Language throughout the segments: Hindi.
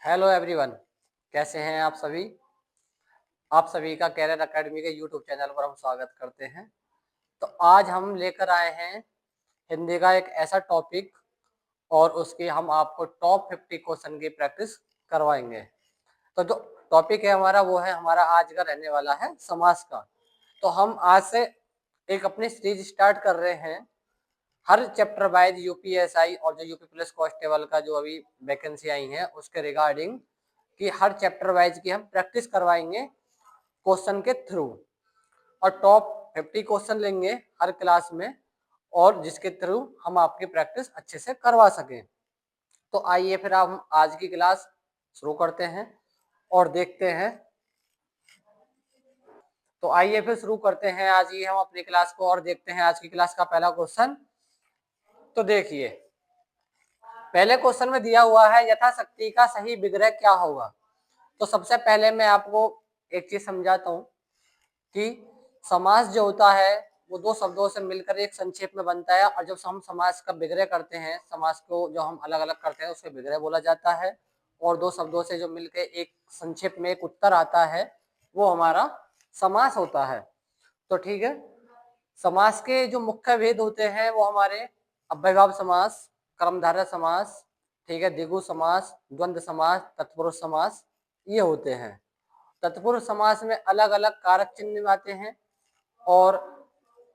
हेलो एवरीवन, कैसे हैं आप सभी। आप सभी का कैरियर एकेडमी के यूट्यूब चैनल पर हम स्वागत करते हैं। तो आज हम लेकर आए हैं हिंदी का एक ऐसा टॉपिक और उसकी हम आपको टॉप 50 क्वेश्चन की प्रैक्टिस करवाएंगे। तो जो टॉपिक है हमारा वो है हमारा आज का रहने वाला है समास का। तो हम आज से एक अपनी सीरीज स्टार्ट कर रहे हैं। हर चैप्टर वाइज यूपीएसआई और जो यूपी पुलिस कांस्टेबल का जो अभी वैकेंसी आई है उसके रिगार्डिंग कि हर चैप्टर वाइज की हम प्रैक्टिस करवाएंगे क्वेश्चन के थ्रू और टॉप 50 क्वेश्चन लेंगे हर क्लास में और जिसके थ्रू हम आपकी प्रैक्टिस अच्छे से करवा सकें। तो आइए फिर हम आज की क्लास शुरू करते हैं और देखते हैं। तो आइए फिर शुरू करते हैं आज ही हम अपनी क्लास को और देखते हैं आज की क्लास का पहला क्वेश्चन। तो देखिए, पहले क्वेश्चन में दिया हुआ है यथाशक्ति का सही विग्रह क्या होगा। तो सबसे पहले मैं आपको एक चीज समझाता हूँ कि समास जो होता है वो दो शब्दों से मिलकर एक संक्षेप में बनता है और जब हम समास का विग्रह करते हैं, समास को जो हम अलग अलग करते हैं उसे विग्रह बोला जाता है और दो शब्दों से जो मिलकर एक संक्षेप में एक उत्तर आता है वो हमारा समास होता है। तो ठीक है, समास के जो मुख्य भेद होते हैं वो हमारे अव्ययभाव समास, कर्मधारय समास, ठीक है, द्विगु समास, द्वंद्व समास, तत्पुरुष समास, ये होते हैं। तत्पुरुष समास में अलग अलग कारक चिन्ह आते हैं और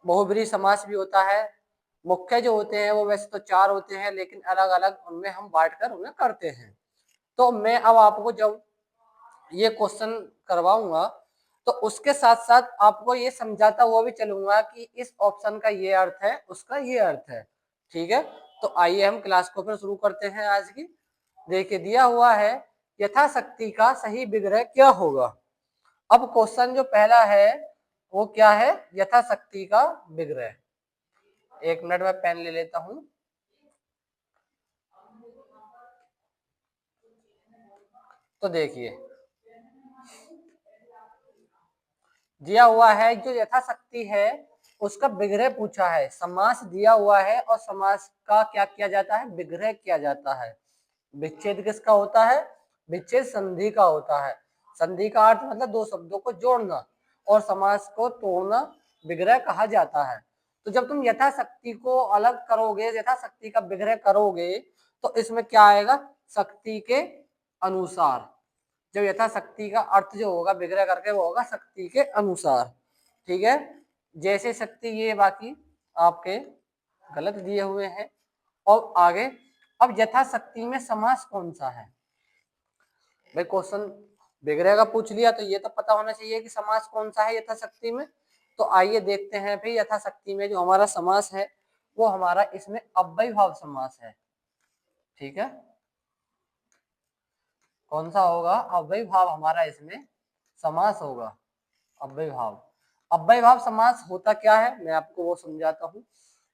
बहुब्रीहि समास भी होता है। मुख्य जो होते हैं वो वैसे तो चार होते हैं लेकिन अलग अलग उनमें हम बांट कर उन्हें करते हैं। तो मैं अब आपको जब ये क्वेश्चन करवाऊंगा तो उसके साथ साथ आपको ये समझाता हुआ भी चलूंगा कि इस ऑप्शन का ये अर्थ है, उसका ये अर्थ है। ठीक है, तो आइए हम क्लास को फिर शुरू करते हैं आज की। देखिए, दिया हुआ है यथाशक्ति का सही विग्रह क्या होगा। अब क्वेश्चन जो पहला है वो क्या है, यथाशक्ति का विग्रह। एक मिनट में पेन ले लेता हूं। तो देखिए, दिया हुआ है जो यथाशक्ति है उसका विग्रह पूछा है। समास दिया हुआ है और समास का क्या किया जाता है, विग्रह किया जाता है। विच्छेद किसका होता है, विच्छेद संधि का होता है। संधि का अर्थ मतलब दो शब्दों को जोड़ना और समास को तोड़ना विग्रह कहा जाता है। तो जब तुम यथाशक्ति को अलग करोगे, यथाशक्ति का विग्रह करोगे तो इसमें क्या आएगा, शक्ति के अनुसार। जब यथाशक्ति का अर्थ जो होगा विग्रह करके वो होगा शक्ति के अनुसार। ठीक है, जैसे शक्ति ये बाकी आपके गलत दिए हुए हैं। और आगे, अब यथाशक्ति में समास कौन सा है। भाई क्वेश्चन विग्रह का पूछ लिया तो ये तो पता होना चाहिए कि समास कौन सा है यथाशक्ति में। तो आइए देखते हैं भाई यथाशक्ति में जो हमारा समास है वो हमारा इसमें अव्ययभाव समास है। ठीक है, कौन सा होगा, अव्ययभाव हमारा इसमें समास होगा। अव्ययभाव, अव्ययभाव समास होता क्या है मैं आपको वो समझाता हूँ।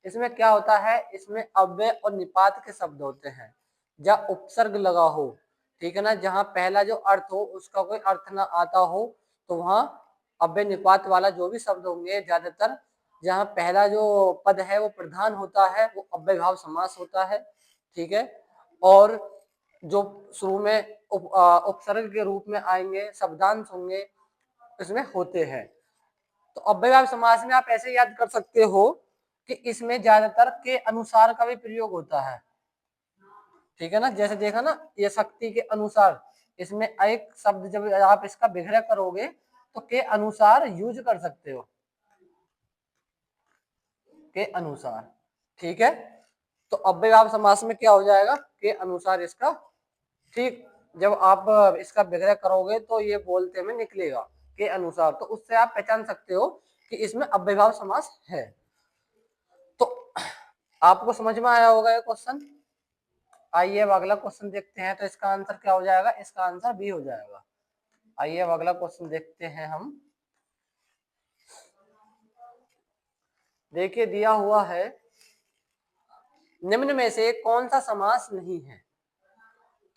इसमें क्या होता है, इसमें अव्यय और निपात के शब्द होते हैं जहाँ उपसर्ग लगा हो। ठीक है ना, जहाँ पहला जो अर्थ हो उसका कोई अर्थ ना आता हो तो वहाँ अव्यय निपात वाला जो भी शब्द होंगे, ज्यादातर जहाँ पहला जो पद है वो प्रधान होता है वो अव्ययभाव समास होता है। ठीक है, और जो शुरू में उपसर्ग के रूप में आएंगे, शब्दांश होंगे, इसमें होते हैं। तो अव्ययभाव समास में आप ऐसे याद कर सकते हो कि इसमें ज्यादातर के अनुसार का भी प्रयोग होता है। ठीक है ना, जैसे देखा ना ये शक्ति के अनुसार, इसमें एक शब्द जब आप इसका विग्रह करोगे तो के अनुसार यूज कर सकते हो, के अनुसार। ठीक है, तो अव्ययभाव समास में क्या हो जाएगा, के अनुसार इसका। ठीक, जब आप इसका विग्रह करोगे तो ये बोलते में निकलेगा के अनुसार, तो उससे आप पहचान सकते हो कि इसमें अव्ययभाव समास है। तो आपको समझ में आया होगा ये क्वेश्चन। आइए अब अगला क्वेश्चन देखते हैं। तो इसका आंसर क्या हो जाएगा, इसका आंसर बी हो जाएगा। आइए अब अगला क्वेश्चन देखते हैं हम। देखिए, दिया हुआ है निम्न में से कौन सा समास नहीं है।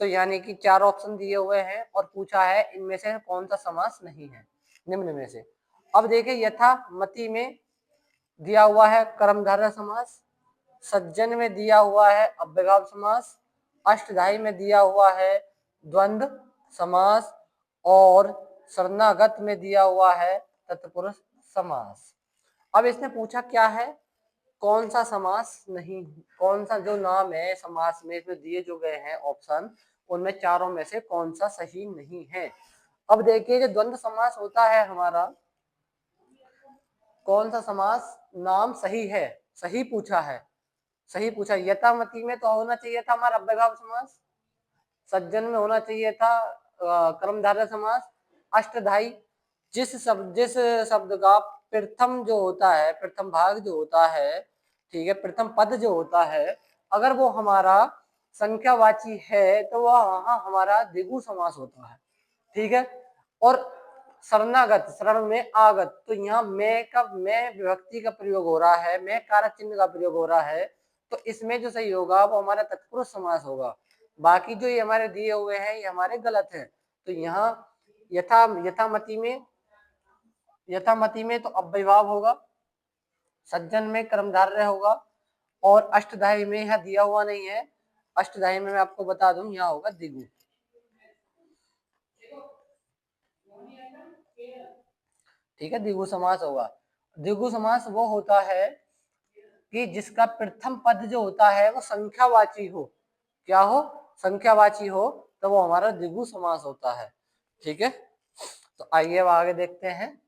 तो यानी कि चार ऑप्शन दिए हुए हैं और पूछा है इनमें से कौन सा समास नहीं है निम्न में से। अब देखिए, यथा मति में दिया हुआ है कर्मधारय समास, सज्जन में दिया हुआ है अव्ययभाव समास, अष्टधाई में दिया हुआ है द्वंद्व समास और शरणागत में दिया हुआ है तत्पुरुष समास। अब इसने पूछा क्या है, कौन सा समास नहीं, कौन सा जो नाम है समास में इसमें दिए जो गए हैं ऑप्शन, उनमें चारों में से कौन सा सही नहीं है। अब देखिए जो द्वंद्व समास होता है हमारा, कौन सा समास नाम सही है, सही पूछा है, सही पूछा। यथामति में तो होना चाहिए था हमारा अव्ययभाव समास, सज्जन में होना चाहिए था कर्मधारय समास, अष्टधाई जिस शब्द का प्रथम जो होता है, प्रथम भाग जो होता है, ठीक है, प्रथम पद जो होता है, अगर वो हमारा संख्यावाची है तो वह हमारा द्विगु समास होता है, ठीक है। और शरणागत, शरण में आगत, तो यहाँ मैं विभक्ति का प्रयोग हो रहा है, मैं कारक चिन्ह का प्रयोग हो रहा है, तो इसमें जो सही होगा वो हमारा तत्पुरुष समास होगा। बाकी जो ये हमारे दिए हुए हैं ये हमारे गलत है। तो यहाँ यथामति में तो अव्ययभाव होगा, सज्जन में कर्मधारय होगा, और अष्टधाई में यहाँ दिया हुआ नहीं है, अष्टधाई में मैं आपको बता दूं यहाँ होगा द्विगु, ठीक है, द्विगु समास होगा। द्विगु समास वो होता है कि जिसका प्रथम पद जो होता है वो संख्यावाची हो, क्या हो, संख्यावाची हो, तो वो हमारा द्विगु समास होता है, ठीक है। तो आइए अब आगे देखते हैं।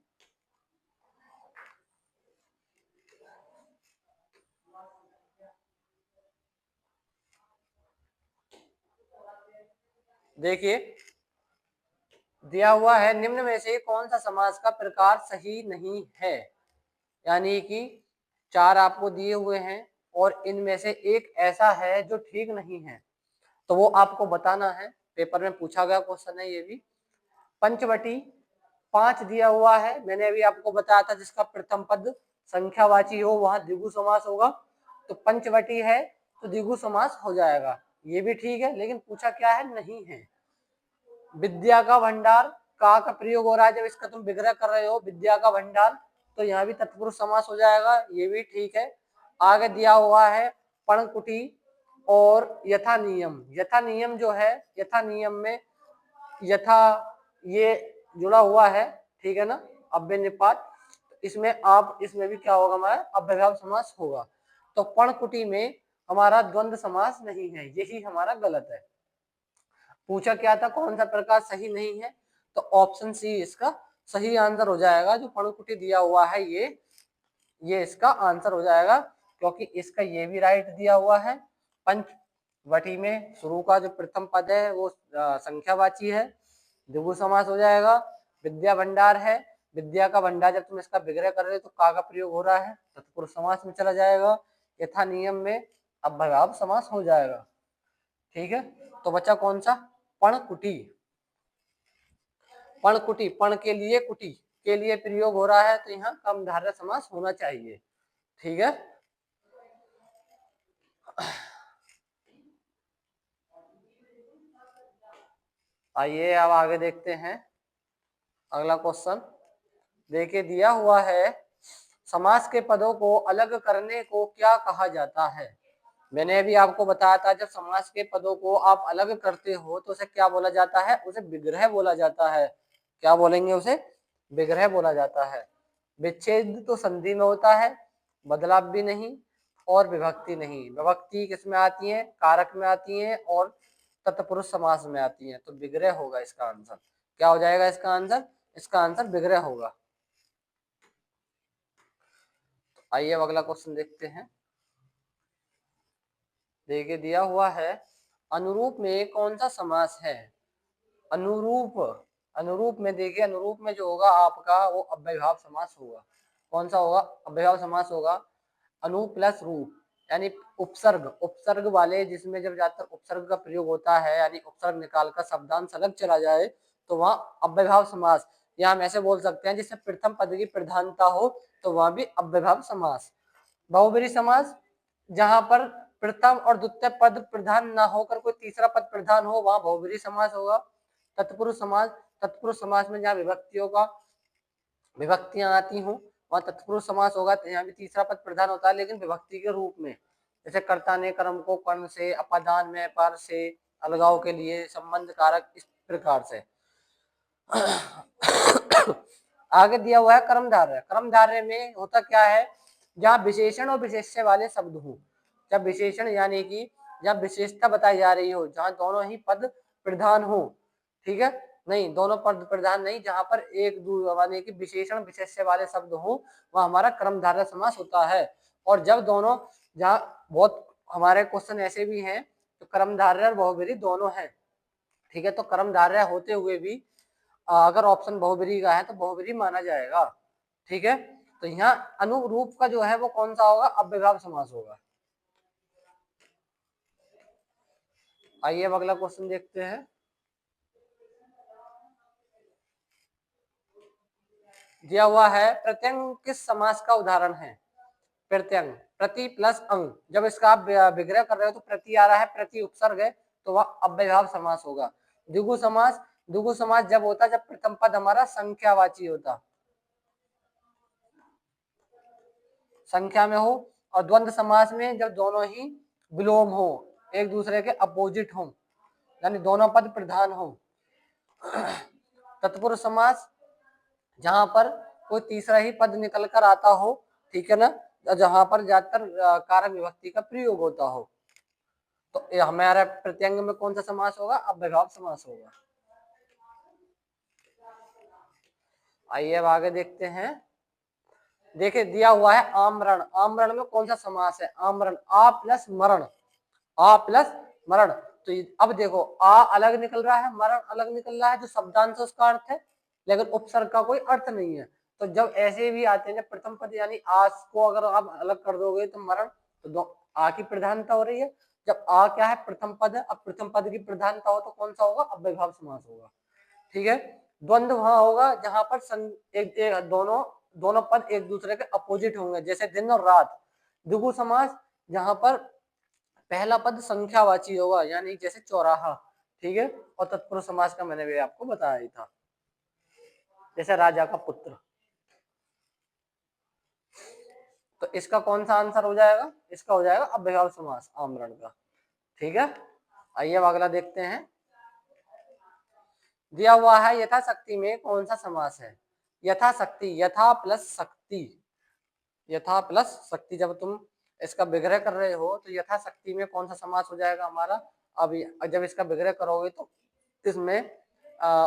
देखिए दिया हुआ है निम्न में से कौन सा समास का प्रकार सही नहीं है, यानी कि चार आपको दिए हुए हैं और इनमें से एक ऐसा है जो ठीक नहीं है, तो वो आपको बताना है। पेपर में पूछा गया क्वेश्चन है ये भी। पंचवटी 5 दिया हुआ है, मैंने अभी आपको बताया था जिसका प्रथम पद संख्यावाची हो वहां द्विगु समास होगा, तो पंचवटी है तो द्विगु समास हो जाएगा, ये भी ठीक है। लेकिन पूछा क्या है, नहीं है। विद्या का भंडार का प्रयोग हो रहा है, जब इसका तुम विग्रह कर रहे हो विद्या का भंडार, तो यहाँ भी तत्पुरुष समास हो जाएगा, ये भी ठीक है। आगे दिया हुआ है पर्णकुटी और यथा नियम, यथा नियम जो है, यथा नियम में यथा ये जुड़ा हुआ है, ठीक है ना, अव्यय निपात, इसमें आप इसमें भी क्या होगा हमारा अव्ययभाव समास होगा। तो पर्णकुटी में हमारा द्वंद्व समास नहीं है, यही हमारा गलत है। पूछा क्या था कौन सा प्रकार सही नहीं है, तो ऑप्शन सी इसका सही आंसर हो जाएगा। जो पर्णकुटी दिया हुआ है ये इसका आंसर हो जाएगा, क्योंकि इसका ये भी राइट दिया हुआ है। पंचवटी में शुरू का जो प्रथम पद है वो संख्यावाची है, द्विगु समास हो जाएगा। विद्या भंडार है, विद्या का भंडार जब तुम इसका विग्रह कर रहे हो तो का प्रयोग हो रहा है, तत्पुरुष समास में चला जाएगा। यथा नियम में अव्ययभाव समास हो जाएगा, ठीक है। तो बचा कौन सा, पर्णकुटी, पर्णकुटी, पण के लिए कुटी के लिए प्रयोग हो रहा है, तो यहाँ कर्मधारय समास होना चाहिए, ठीक है। आइए अब आगे देखते हैं अगला क्वेश्चन। देखिए दिया हुआ है समास के पदों को अलग करने को क्या कहा जाता है। मैंने अभी आपको बताया था जब समास के पदों को आप अलग करते हो तो उसे क्या बोला जाता है, उसे विग्रह बोला जाता है। क्या बोलेंगे, उसे विग्रह बोला जाता है। विच्छेद तो संधि में होता है, बदलाव भी नहीं और विभक्ति नहीं। विभक्ति किसमें आती है, कारक में आती है और तत्पुरुष समास में आती है, तो विग्रह होगा इसका आंसर। क्या हो जाएगा इसका आंसर, इसका आंसर विग्रह होगा। आइए अब अगला क्वेश्चन देखते हैं। देखिए दिया हुआ है अनुरूप में कौन सा समास है। अनुरूप, अनुरूप में देखिए अनुरूप में जो होगा आपका वो अव्ययभाव समास होगा। कौन सा होगा, अव्ययभाव समास होगा। अनु प्लस रूप यानी उपसर्ग, उपसर्ग वाले जिसमें जब ज्यादातर उपसर्ग का प्रयोग होता है, यानी उपसर्ग निकाल कर शब्दांश अलग चला जाए तो वहां अव्ययभाव समास, या हम ऐसे बोल सकते हैं जिसमें प्रथम पद की प्रधानता हो तो वहां भी अव्ययभाव समास। बहुब्रीहि समास जहां पर प्रथम और द्वितीय पद प्रधान ना होकर कोई तीसरा पद प्रधान हो वहां बहुब्रीहि समास होगा। तत्पुरुष समास, तत्पुरुष समास में जहाँ विभक्तियों का विभक्तियां आती हूँ वहां तत्पुरुष समास होगा, तो यहाँ भी तीसरा पद प्रधान होता है लेकिन विभक्ति के रूप में, जैसे कर्ता ने कर्म को कर्ण से, अपादान में पर से, अलगाव के लिए संबंध कारक इस प्रकार से। आगे दिया हुआ है कर्मधारय। कर्मधारय में होता क्या है, जहाँ विशेषण और विशेष्य वाले शब्द हो, जब विशेषण यानी कि जब विशेषता बताई जा रही हो, जहाँ दोनों ही पद प्रधान हो, ठीक है, नहीं दोनों पद प्रधान नहीं, जहाँ पर एक यानी कि विशेषण विशेष्य वाले शब्द हो, वह हमारा कर्मधारय समास होता है। और जब दोनों, जहाँ बहुत हमारे क्वेश्चन ऐसे भी हैं तो कर्मधारय और बहुब्रीहि दोनों हैं, ठीक है, तो कर्मधारय होते हुए भी अगर ऑप्शन बहुब्रीहि का है तो बहुब्रीहि माना जाएगा, ठीक है। तो यहाँ अनुरूप का जो है वो कौन सा होगा, अव्ययभाव समास होगा। आइए अब अगला क्वेश्चन देखते हैं। दिया हुआ है प्रत्यंग किस समास का उदाहरण है। प्रत्यंग, प्रति प्लस अंग, जब इसका आप विग्रह कर रहे हो तो प्रति आ रहा है, प्रति उपसर्ग है, तो वह अव्ययभाव समास होगा। द्विगु समास, द्विगु समास जब होता जब प्रथम पद हमारा संख्यावाची होता, संख्या में हो, और द्वंद्व समास में जब दोनों ही विलोम हो, एक दूसरे के अपोजिट हो, यानी दोनों पद प्रधान हो। तत्पुरुष समास जहां पर कोई तीसरा ही पद निकल कर आता हो, ठीक है ना, जहां पर ज्यादातर कारक विभक्ति का प्रयोग होता हो, तो ये हमारा प्रत्यंग में कौन सा समास होगा, अव्ययभाव समास होगा। आइए अब आगे देखते हैं। देखिए दिया हुआ है आमरण। आमरण में कौन सा समास है, आमरण, आ प्लस मरण, आ प्लस मरण। तो अब देखो आ अलग निकल रहा है, मरण अलग निकल रहा है, जो शब्दांश उसका अर्थ है, लेकिन उपसर्ग का कोई अर्थ नहीं है। तो जब ऐसे भी आते हैं, जब प्रथम पद यानी आज को अगर आप अलग कर दोगे तो मरण, तो आ की प्रधानता हो रही है। जब आ क्या है, प्रथम पद है, अब प्रथम पद की प्रधानता हो तो कौन सा होगा, अव्ययभाव समास होगा, ठीक है। द्वंद्व वहां होगा जहां पर दोनों पद एक दूसरे के अपोजिट होंगे, जैसे दिन और रात। द्विगु समास जहां पर पहला पद संख्यावाची होगा, यानी जैसे चौराहा, ठीक है। और तत्पुरुष समास का मैंने भी आपको बताया ही था, जैसे राजा का पुत्र। तो इसका कौन सा आंसर हो जाएगा, इसका हो जाएगा अव्ययभाव समास आमरण का, ठीक है। आइए अब अगला देखते हैं। दिया हुआ है यथाशक्ति में कौन सा समास है। यथाशक्ति, यथा प्लस शक्ति, यथा प्लस शक्ति, जब तुम इसका विग्रह कर रहे हो तो यथाशक्ति में कौन सा समास हो जाएगा हमारा। अब जब इसका विग्रह करोगे तो इसमें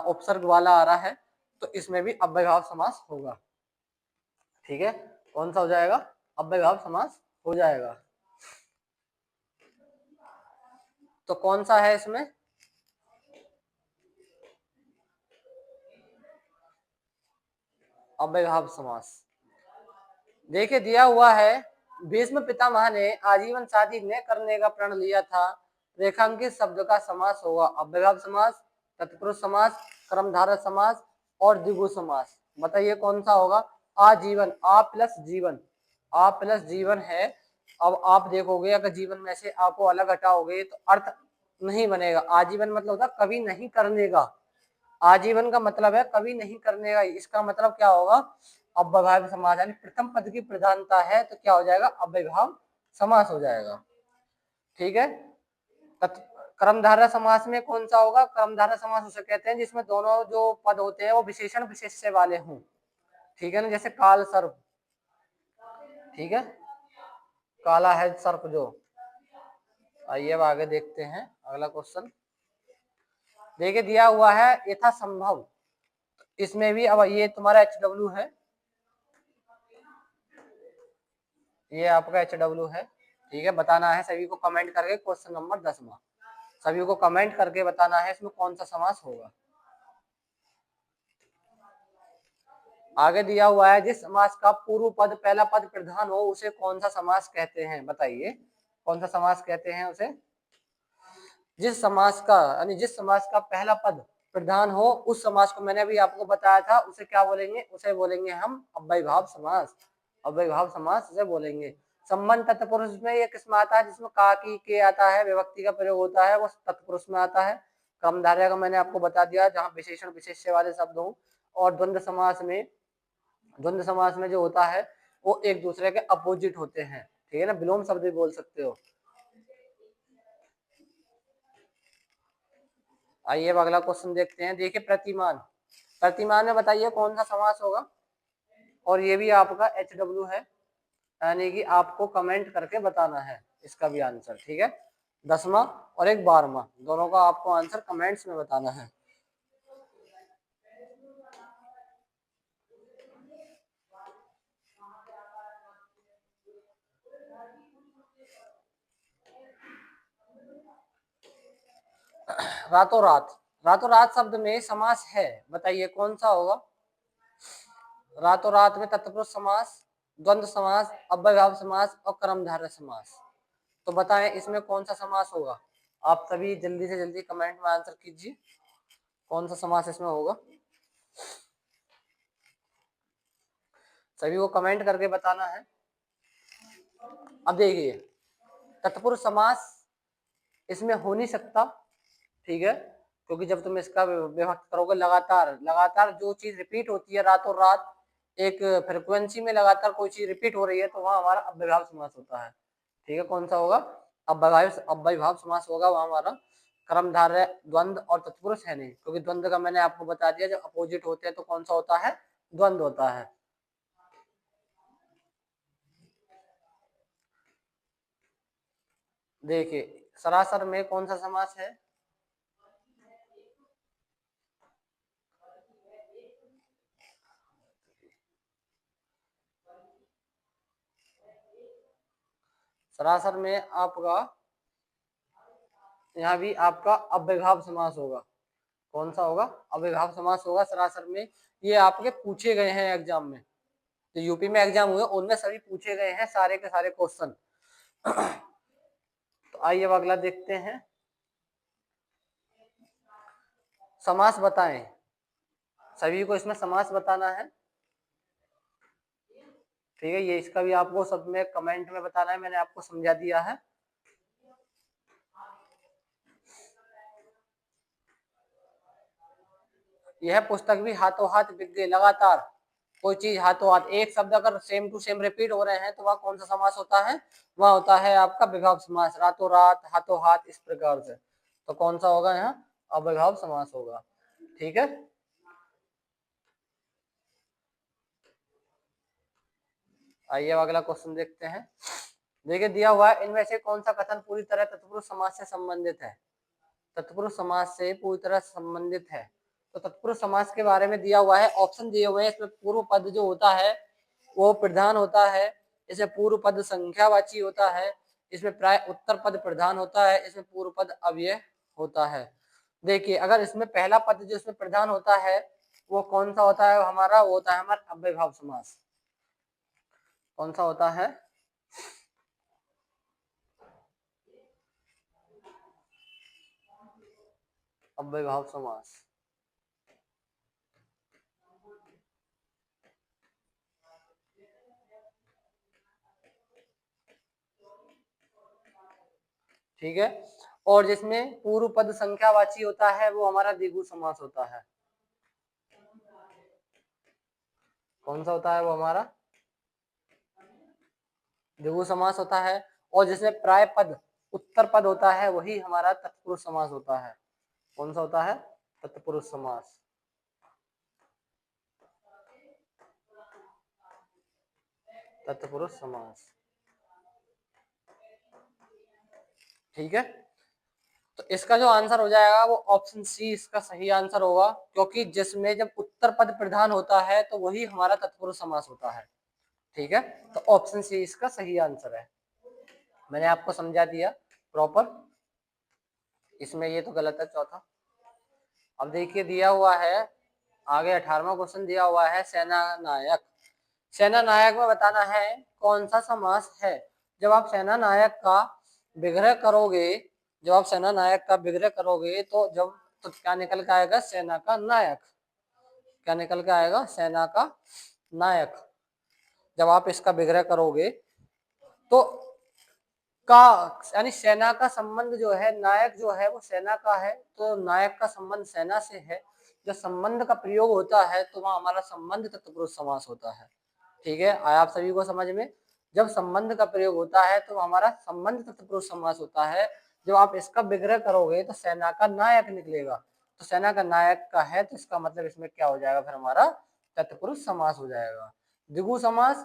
उपसर्ग वाला आ रहा है, तो इसमें भी अव्ययभाव समास होगा, ठीक है। कौन सा हो जाएगा, अव्ययभाव समास हो जाएगा। तो कौन सा है इसमें, अव्ययभाव समास। देखिए दिया हुआ है भीष्म पितामह ने आजीवन शादी न करने का प्रण लिया था, रेखांकित शब्द का समास होगा अव्ययभाव समास, तत्पुरुष समास, कर्मधारय समास और द्विगु समास। बताइए कौन सा होगा। आजीवन, आ प्लस जीवन, आ प्लस जीवन है। अब आप देखोगे अगर जीवन में से आपको अलग हटाओगे तो अर्थ नहीं बनेगा। आजीवन मतलब होता कभी नहीं करने का, आजीवन का मतलब है कभी नहीं करने का। इसका मतलब क्या होगा, अव्ययभाव समास, यानी प्रथम पद की प्रधानता है तो क्या हो जाएगा, अव्ययभाव समास हो जाएगा, ठीक है। कर्मधारय समास में कौन सा होगा, कर्मधारय समास उसे कहते हैं जिसमें दोनों जो पद होते हैं वो विशेषण विशेष्य वाले हों, ठीक है ना, जैसे काल सर्प, ठीक है, काला है सर्प जो। आइए अब आगे देखते हैं अगला क्वेश्चन। देखिए दिया हुआ है यथा संभव, इसमें भी अब ये तुम्हारा HW है, ये आपका HW है, ठीक है। बताना है सभी को कमेंट करके क्वेश्चन नंबर 10वां, सभी को कमेंट करके बताना है इसमें कौन सा समास होगा। आगे दिया हुआ है जिस समास का पूर्व पद पहला पद प्रधान हो उसे कौन सा समास कहते हैं। बताइए कौन सा समास कहते हैं उसे। जिस समास का, यानी जिस समास का पहला पद प्रधान हो उस समास को मैंने अभी आपको बताया था, उसे क्या बोलेंगे, उसे बोलेंगे हम अव्ययभाव समास, अव्ययभाव समास उसे बोलेंगे। संबंध तत्पुरुष में ये किसमें आता है, जिसमें का की के आता है, विभक्ति का प्रयोग होता है, वो तत्पुरुष में आता है। कर्मधारय का मैंने आपको बता दिया जहां विशेषण विशेष्य वाले शब्द हो। और द्वंद्व समास में, द्वंद्व समास में जो होता है वो एक दूसरे के अपोजिट होते हैं, ठीक है ना, विलोम शब्द भी बोल सकते हो। आइए अब अगला क्वेश्चन देखते हैं। देखिए प्रतिमान, प्रतिमान में बताइए कौन सा समास होगा, और ये भी आपका HW है, यानी कि आपको कमेंट करके बताना है इसका भी आंसर। ठीक है, 10वां और एक 12वां दोनों का आपको आंसर कमेंट्स में बताना है। रातों रात, रातों रात शब्द में समास है, बताइए कौन सा होगा। रातों रात में तत्पुरुष समास, द्वंद्व समास, अव्ययभाव समास और कर्मधारय समास। तो बताएं इसमें कौन सा समास होगा। आप सभी जल्दी से जल्दी कमेंट में आंसर कीजिए, कौन सा समास इसमें होगा। सभी को कमेंट करके बताना है। अब देखिए तत्पुरुष समास इसमें हो नहीं सकता, ठीक है, क्योंकि जब तुम इसका विभक्त करोगे लगातार लगातार जो चीज रिपीट होती है रातों रात, एक फ्रिक्वेंसी में लगातार कोई चीज रिपीट हो रही है, तो वहां हमारा अव्ययभाव समास होता है। ठीक है, कौन सा होगा, अव्ययभाव समास होगा, वहां हमारा कर्मधारय द्वंद्व और तत्पुरुष है नहीं, क्योंकि द्वंद्व का मैंने आपको बता दिया, जब अपोजिट होते हैं तो कौन सा होता है, द्वंद्व होता है। देखिए सरासर में कौन सा समास है, सरासर में आपका यहाँ भी आपका अव्ययभाव समास होगा। कौन सा होगा, अव्ययभाव समास होगा सरासर में। ये आपके पूछे गए हैं एग्जाम में, जो यूपी में एग्जाम हुए उनमें सभी पूछे गए हैं सारे के सारे क्वेश्चन। तो आइए अब अगला देखते हैं। समास बताएं, सभी को इसमें समास बताना है। ठीक है, ये इसका भी आपको सब में कमेंट में बताना है, मैंने आपको समझा दिया है। यह पुस्तक भी हाथों हाथ बिक गई, लगातार कोई चीज हाथों हाथ, एक शब्द अगर सेम टू सेम रिपीट हो रहे हैं तो वह कौन सा समास होता है, वह होता है आपका विभव समास, रातों रात, हाथों हाथ, इस प्रकार से। तो कौन सा होगा यहाँ, अविभाव समास होगा। ठीक है, आइए अब अगला क्वेश्चन देखते हैं। देखिए दिया हुआ है, इनमें से कौन सा कथन पूरी तरह तत्पुरुष समास से संबंधित है, तत्पुरुष समास से पूरी तरह संबंधित है। तो तत्पुरुष समास के बारे में दिया हुआ है, ऑप्शन दिए हुए हैं, इसमें पूर्व पद जो होता है वो प्रधान होता है, इसमें पूर्व पद संख्यावाची होता है, इसमें प्राय उत्तर पद प्रधान होता है, इसमें पूर्व पद अव्यय होता है। देखिए अगर इसमें पहला पद जो इसमें प्रधान होता है वो कौन सा होता है हमारा, वो होता है हमारा अव्ययभाव समास। कौन सा होता है, अव्ययभाव समास। ठीक है, और जिसमें पूर्व पद संख्यावाची होता है वो हमारा द्विगु समास होता है। कौन सा होता है वो हमारा, द्विगु समास होता है। और जिसमें प्राय पद उत्तर पद होता है वही हमारा तत्पुरुष समास होता है। कौन सा होता है, तत्पुरुष समास। तत्पुरुष समास, ठीक है। तो इसका जो आंसर हो जाएगा वो ऑप्शन सी इसका सही आंसर होगा, क्योंकि जिसमें जब उत्तर पद प्रधान होता है तो वही हमारा तत्पुरुष समास होता है। ठीक है, तो ऑप्शन सी इसका सही आंसर है, मैंने आपको समझा दिया प्रॉपर। इसमें ये तो गलत है चौथा। अब देखिए दिया हुआ है आगे 18वां क्वेश्चन दिया हुआ है, सेना नायक। सेना नायक में बताना है कौन सा समास है। जब आप सेना नायक का विग्रह करोगे, जब आप सेना नायक का विग्रह करोगे तो जब तो क्या निकल के आएगा, सेना का नायक। क्या निकल के आएगा, सेना का नायक। जब आप इसका विग्रह करोगे तो का यानी सेना का संबंध जो है, नायक जो है वो सेना का है, तो नायक का संबंध सेना से है। जब संबंध का प्रयोग होता है तो वहां हमारा संबंध तत्पुरुष समास होता है। ठीक है, आया आप सभी को समझ में। जब संबंध का प्रयोग होता है तो हमारा संबंध तत्पुरुष समास होता है। जब आप इसका विग्रह करोगे तो सेना का नायक निकलेगा। तो सेना का नायक का है, तो इसका मतलब इसमें क्या हो जाएगा फिर हमारा तत्पुरुष समास हो जाएगा। द्विगु समास,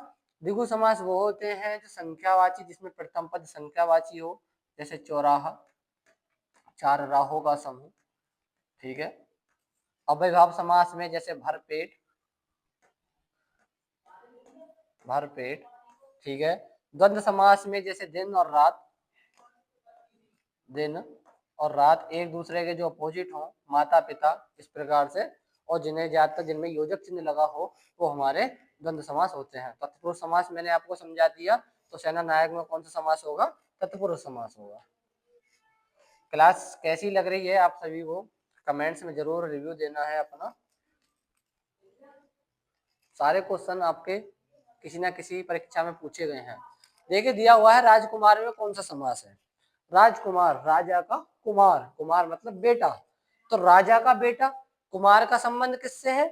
द्विगु समास वो होते हैं जो संख्यावाची, जिसमें प्रथम पद संख्यावाची हो, जैसे चौराहा, चार राहों का समूह, ठीक है। अव्ययभाव समास में जैसे भरपेट, भरपेट, ठीक है। द्वंद्व समास में जैसे दिन और रात, दिन और रात एक दूसरे के जो अपोजिट हो, माता पिता, इस प्रकार से, और जिन्हें ज्यादातर जिनमें योजक चिन्ह लगा हो वो हमारे द्वंद्व समास होते हैं। तत्पुरुष समास मैंने आपको समझा दिया, तो सेना नायक में कौन सा समास होगा, तत्पुरुष समास होगा। क्लास कैसी लग रही है आप सभी को, कमेंट्स में जरूर रिव्यू देना है अपना। सारे क्वेश्चन आपके किसी ना किसी परीक्षा में पूछे गए हैं। देखिए दिया हुआ है राजकुमार में कौन सा समास है। राजकुमार, राजा का कुमार, कुमार मतलब बेटा, तो राजा का बेटा, कुमार का संबंध किससे है,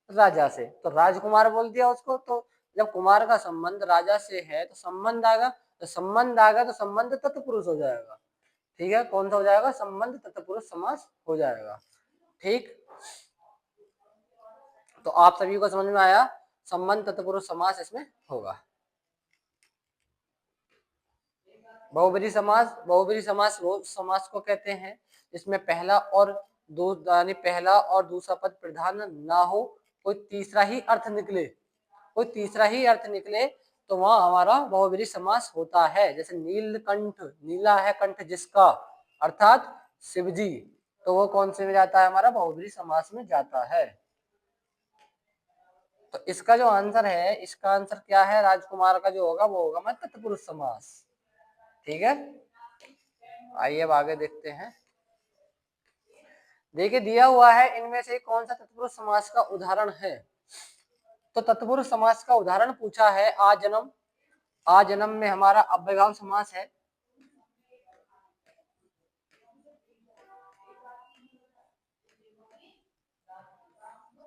राजा से, तो राजकुमार बोल दिया उसको। तो जब कुमार का संबंध राजा से है तो संबंध आएगा, तो संबंध आएगा तो संबंध तत्पुरुष हो जाएगा, ठीक है। कौन सा हो जाएगा, संबंध तत्पुरुष समास हो जाएगा, ठीक। तो आप सभी को समझ में आया, संबंध तत्पुरुष समास इसमें होगा। बहुब्रीहि समास, बहुब्रीहि समास वो समास को कहते हैं इसमें पहला और दो यानी पहला और दूसरा पद प्रधान ना हो, कोई तीसरा ही अर्थ निकले, कोई तीसरा ही अर्थ निकले, तो वहां हमारा बहुब्रीहि समास होता है। जैसे नीलकंठ, नीला है कंठ जिसका, अर्थात शिवजी, तो वो कौन से में जाता है, हमारा बहुब्रीहि समास में जाता है। तो इसका जो आंसर है, इसका आंसर क्या है, राजकुमार का जो होगा वो होगा हमारा तत्पुरुष समास, ठीक है। आइए अब आगे देखते हैं। देखिए दिया हुआ है इनमें से कौन सा तत्पुरुष समास का उदाहरण है। तो तत्पुरुष समास का उदाहरण पूछा है आजन्म, आजन्म में हमारा अव्ययभाव समास है,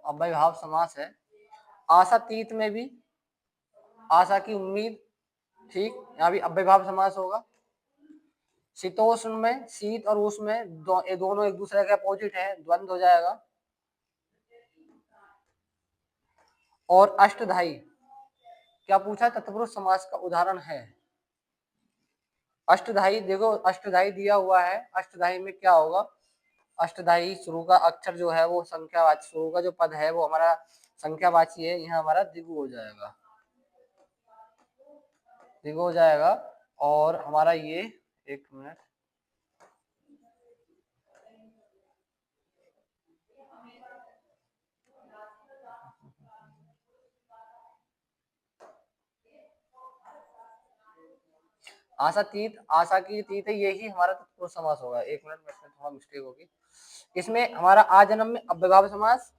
अव्ययभाव समास है। आशातीत में भी, आशा की उम्मीद, ठीक, यहाँ भी अव्ययभाव समास होगा। शीतोष्ण में, शीत और उष्ण में दोनों एक दूसरे के अपोजिट है, द्वंद्व हो जाएगा। और अष्टधाई, क्या पूछा, तत्पुरुष समास का उदाहरण है। अष्टधाई, देखो अष्टधाई दिया हुआ है, अष्टधाई में क्या होगा, अष्टधाई शुरू का अक्षर जो है वो संख्यावाची, शुरू का जो पद है वो हमारा संख्यावाची है, यहाँ हमारा द्विगु हो जाएगा, द्विगु हो जाएगा। और हमारा ये, एक मिनट, आशातीत, आशा की तीत है, यही हमारा तत्पुरुष समास होगा। एक मिनट में इसमें थोड़ा मिस्टेक होगी। इसमें हमारा आजन्म में अव्ययभाव समास,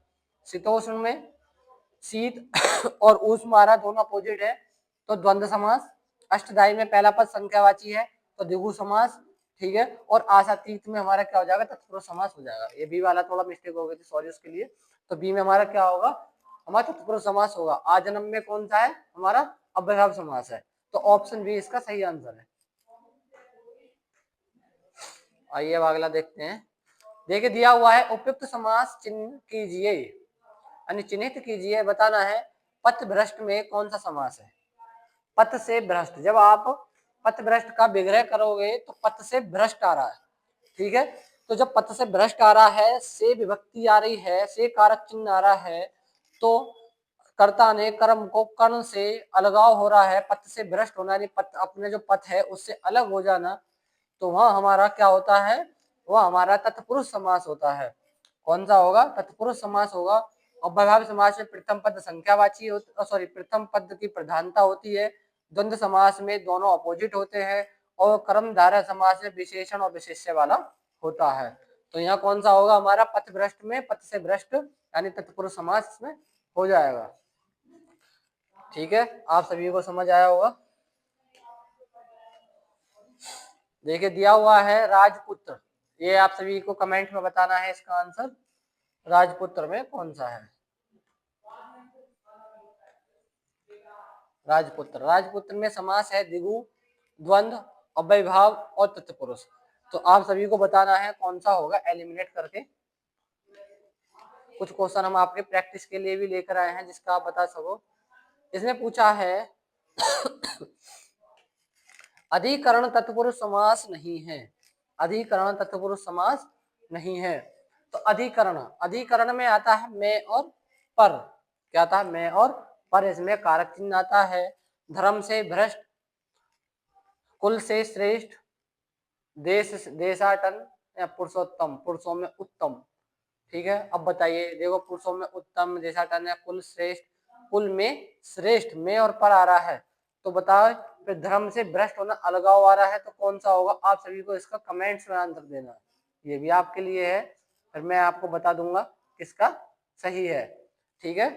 शीतोष्ण में शीत और उष्ण हमारा दोनों अपोजिट है, तो द्वंद्व समास। अष्टधाई में पहला पद संख्यावाची है तो द्विगु समास, ठीक है। और आशातीत में हमारा क्या हो जाएगा, तत्पुरुष समास हो जाएगा। ये बी वाला थोड़ा मिस्टेक हो गई थी, सॉरी उसके लिए। तो बी में हमारा क्या होगा, हमारा तत्पुरुष समास होगा। आजन्म में कौन सा है, हमारा अव्ययभाव समास है, तो ऑप्शन बी इसका सही आंसर है। आइए अब अगला देखते हैं। देखिए दिया हुआ है उपयुक्त समास चिन्ह कीजिए, यानी चिन्हित कीजिए, बताना है पथ भ्रष्ट में कौन सा समास है। पथ से भ्रष्ट, जब आप पथ भ्रष्ट का विग्रह करोगे तो पथ से भ्रष्ट आ रहा है, ठीक है। तो जब पथ से भ्रष्ट आ रहा है, से विभक्ति आ रही है, से कारक चिन्ह आ रहा है, तो कर्ता ने कर्म को कर्ण से अलगाव हो रहा है, पथ से भ्रष्ट होना, यानी पथ, अपने जो पथ है उससे अलग हो जाना, तो वह हमारा क्या होता है, वह हमारा तत्पुरुष समास होता है। कौन सा होगा, तत्पुरुष समास होगा। अव्ययभाव समास में प्रथम पद संख्यावाची सॉरी प्रथम पद की प्रधानता होती है। द्वंद्व समास में दोनों अपोजिट होते हैं। और कर्मधारय समास में विशेषण और विशेष्य वाला होता है। तो यहाँ कौन सा होगा, हमारा पथ भ्रष्ट में पथ से भ्रष्ट यानी तत्पुरुष समास इसमें हो जाएगा, ठीक है। आप सभी को समझ आया होगा। देखिए दिया हुआ है राजपुत्र, ये आप सभी को कमेंट में बताना है इसका आंसर, राजपुत्र में कौन सा है। राजपुत्र, राजपुत्र में समास है द्विगु, द्वंद्व, अव्ययभाव और तत्पुरुष। तो आप सभी को बताना है कौन सा होगा, एलिमिनेट करके। कुछ क्वेश्चन हम आपके प्रैक्टिस के लिए भी लेकर आए हैं जिसका आप बता सको। इसने पूछा है अधिकरण तत्पुरुष समास नहीं है, अधिकरण तत्पुरुष समास नहीं है। तो अधिकरण, अधिकरण में आता है मैं और पर, क्या आता है मैं और पर, इसमें कारक चिन्ह आता है, धर्म से भ्रष्ट, कुल से श्रेष्ठ, देश देशाटन या पुरुषोत्तम, पुरुषों में उत्तम। ठीक है, अब बताइए, देखो पुरुषों में उत्तम, देशाटन है, कुल श्रेष्ठ, कुल में श्रेष्ठ में और पर आ रहा है, तो बताओ फिर धर्म से भ्रष्ट होना अलगाव आ रहा है तो कौन सा होगा। आप सभी को इसका कमेंट्स में आंसर देना, ये भी आपके लिए है, फिर मैं आपको बता दूंगा किसका सही है। ठीक है,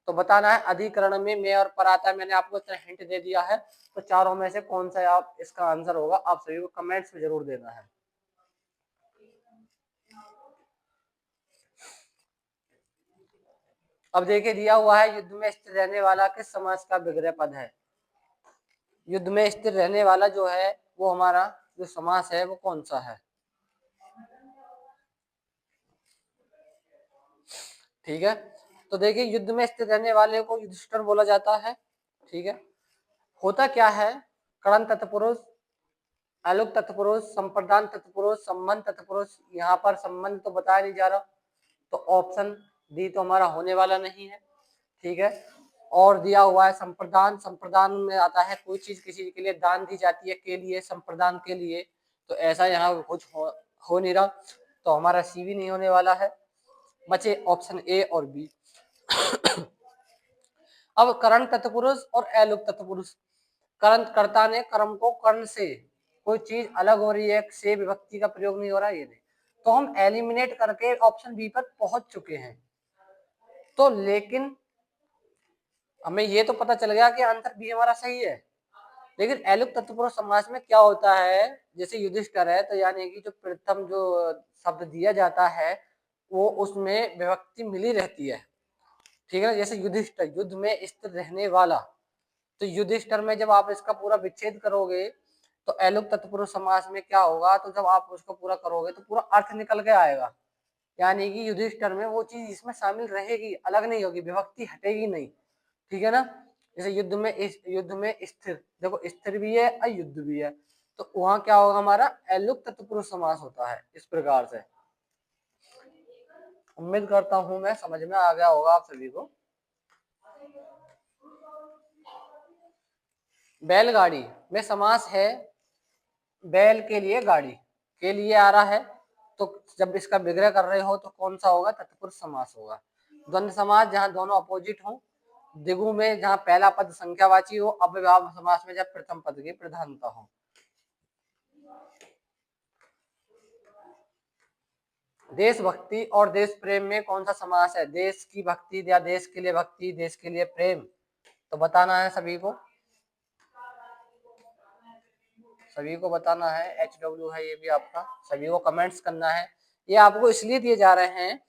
तो बताना है अधिकरण में मैं और पर आता है, मैंने आपको इतना हिंट दे दिया है, तो चारों में से कौन सा आप इसका आंसर होगा, आप सभी को कमेंट्स में जरूर देना है। अब देखिए दिया हुआ है युद्ध में स्थिर रहने वाला किस समास का विग्रह पद है। युद्ध में स्थिर रहने वाला जो है वो हमारा जो समास है वो कौन सा है। ठीक है, तो देखिए युद्ध में स्थिर रहने वाले को युधिष्ठिर बोला जाता है। ठीक है, होता क्या है, करण तत्पुरुष, आलोक तत्पुरुष, संप्रदान तत्पुरुष, संबंध तत्पुरुष, यहाँ पर संबंध तो बताया नहीं जा रहा, तो ऑप्शन डी तो हमारा होने वाला नहीं है। ठीक है, और दिया हुआ है संप्रदान, संप्रदान में आता है कोई चीज किसी के लिए दान दी जाती है के लिए, संप्रदान के लिए, तो ऐसा यहाँ कुछ हो नहीं रहा, तो हमारा सी भी नहीं होने वाला है, बचे ऑप्शन ए और बी। अब करण तत्पुरुष और अलोक तत्पुरुष, करण कर्ता ने कर्म को कर्ण से, कोई चीज अलग हो रही है, से विभक्ति का प्रयोग नहीं हो रहा है, ये नहीं, तो हम एलिमिनेट करके ऑप्शन बी पर पहुंच चुके हैं। तो लेकिन हमें ये तो पता चल गया कि आंसर बी हमारा सही है, लेकिन एलुक तत्पुरुष समास में क्या होता है, जैसे युधिष्ठिर है तो यानी कि जो प्रथम जो शब्द दिया जाता है वो उसमें विभक्ति मिली रहती है। ठीक है ना, जैसे युधिष्ठिर, युद्ध में स्थिर रहने वाला, तो युधिष्ठिर में जब आप इसका पूरा विच्छेद करोगे तो एलुक तत्पुरुष समास में क्या होगा, तो जब आप उसको पूरा करोगे तो पूरा अर्थ निकल के आएगा, यानी कि युधिष्ठिर में वो चीज इसमें शामिल रहेगी, अलग नहीं होगी, विभक्ति हटेगी नहीं। ठीक है ना, जैसे युद्ध में स्थिर, देखो स्थिर भी है और युद्ध भी है, तो वहां क्या होगा, हमारा एलुक तत्पुरुष समास होता है इस प्रकार से। उम्मीद करता हूं मैं समझ में आ गया होगा आप सभी को। बैलगाड़ी में समास है, बैल के लिए गाड़ी के लिए आ रहा है, तो जब इसका विग्रह कर रहे हो तो कौन सा होगा, तत्पुरुष समास होगा। द्वंद्व समास जहां दोनों अपोजिट हो, द्विगु में जहां पहला पद संख्यावाची हो, अव्ययभाव समास में जब प्रथम पद की प्रधानता हो। देशभक्ति और देश प्रेम में कौन सा समास है, देश की भक्ति या देश के लिए भक्ति, देश के लिए प्रेम, तो बताना है सभी को, सभी को बताना है। HW है ये भी आपका, सभी को कमेंट्स करना है। ये आपको इसलिए दिए जा रहे हैं